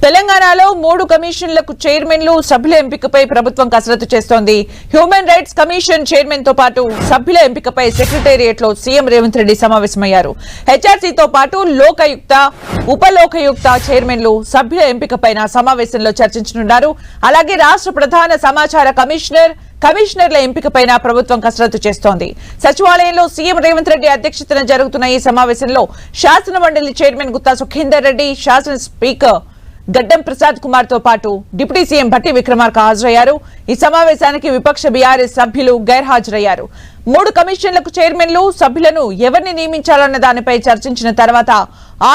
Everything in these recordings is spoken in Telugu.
తెలంగాణలో 3 కమిషన్లకు చైర్మన్లు సభ్యుల ఎంపికపై ప్రభుత్వం కసరత్తు చేస్తోంది. హ్యూమన్ రైట్స్ కమిషన్ చైర్మన్ తో పాటు సభ్యుల ఎంపికపై సెక్రటేరియట్ లో సీఎం రేవంత్ రెడ్డి సమావేశమయ్యారు. హెచ్ఆర్సీతో పాటు లోకాయుక్త, ఉప లోకాయుక్త చైర్మన్లు సభ్యుల ఎంపికపైన సమావేశంలో చర్చించనున్నారు. అలాగే రాష్ట్ర ప్రధాన సమాచార కమిషనర్ల ఎంపికపైన ప్రభుత్వం కసరత్తు చేస్తోంది. సచివాలయంలో సీఎం రేవంత్ రెడ్డి అధ్యక్షతన జరుగుతున్న ఈ సమావేశంలో శాసన మండలి చైర్మన్ గుత్తా సుఖేందర్ రెడ్డి, శాసన స్పీకర్ గడ్డం ప్రసాద్ కుమార్ తో పాటు డిప్యూటీ సీఎం భట్టి విక్రమార్క హాజరయ్యారు. ఈ సమావేశానికి విపక్ష బీఆర్ఎస్ సభ్యులు గైర్హాజరయ్యారు. 3 కమిషన్లకు చైర్మన్లు సభ్యులను ఎవరిని నియమించాలన్న దానిపై చర్చించిన తర్వాత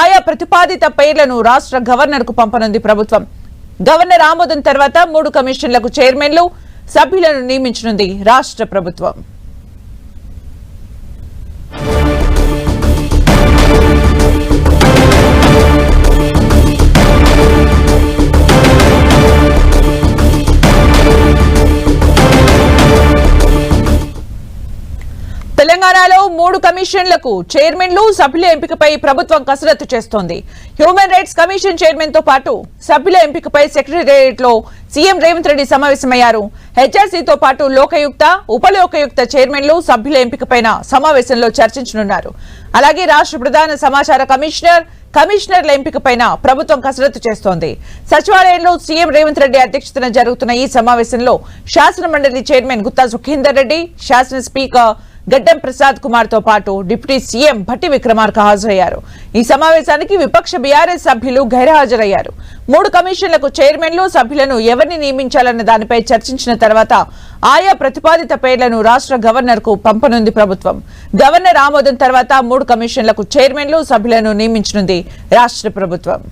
ఆయా ప్రతిపాదిత పేర్లను రాష్ట్ర గవర్నర్ కు పంపనుంది ప్రభుత్వం. గవర్నర్ ఆమోదం తర్వాత 3 కమిషన్లకు చైర్మన్లు సభ్యులను నియమించనుంది రాష్ట్ర ప్రభుత్వం. తెలంగాణలో 3 కమిషన్లకు చైర్మన్లు సభ్యుల ఎంపికపై ప్రభుత్వం కసరత్తు చేస్తోంది. హ్యూమన్ రైట్స్ కమిషన్ చైర్మన్ తో పాటు సభ్యుల ఎంపికపై సెక్రటేరియట్ లో సీఎం రేవంత్ రెడ్డి సమావేశమయ్యారు. హెచ్ఆర్సీతో పాటు లోకాయుక్త, ఉప లోకాయుక్త చైర్మన్లు సభ్యుల ఎంపికపైన సమావేశంలో చర్చించనున్నారు. అలాగే రాష్ట్ర ప్రధాన సమాచార కమిషనర్ల ఎంపికపైన ప్రభుత్వం కసరత్తు చేస్తోంది. సచివాలయంలో సీఎం రేవంత్ రెడ్డి అధ్యక్షతన జరుగుతున్న ఈ సమావేశంలో శాసన మండలి చైర్మన్ గుత్తా సుఖేందర్ రెడ్డి, శాసన స్పీకర్ గడ్డం ప్రసాద్ కుమార్ తో పాటు డిప్యూటీ సీఎం భట్టి విక్రమార్క హాజరయ్యారు. ఈ సమావేశానికి విపక్ష బీఆర్ఎస్ సభ్యులు గైర్హాజరయ్యారు. 3 కమిషన్లకు చైర్మన్లు సభ్యులను ఎవరిని నియమించాలన్న దానిపై చర్చించిన తర్వాత ఆయా ప్రతిపాదిత పేర్లను రాష్ట్ర గవర్నర్ కు పంపనుంది ప్రభుత్వం. గవర్నర్ ఆమోదం తర్వాత 3 కమిషన్లకు చైర్మన్లు సభ్యులను నియమించనుంది రాష్ట్ర ప్రభుత్వం.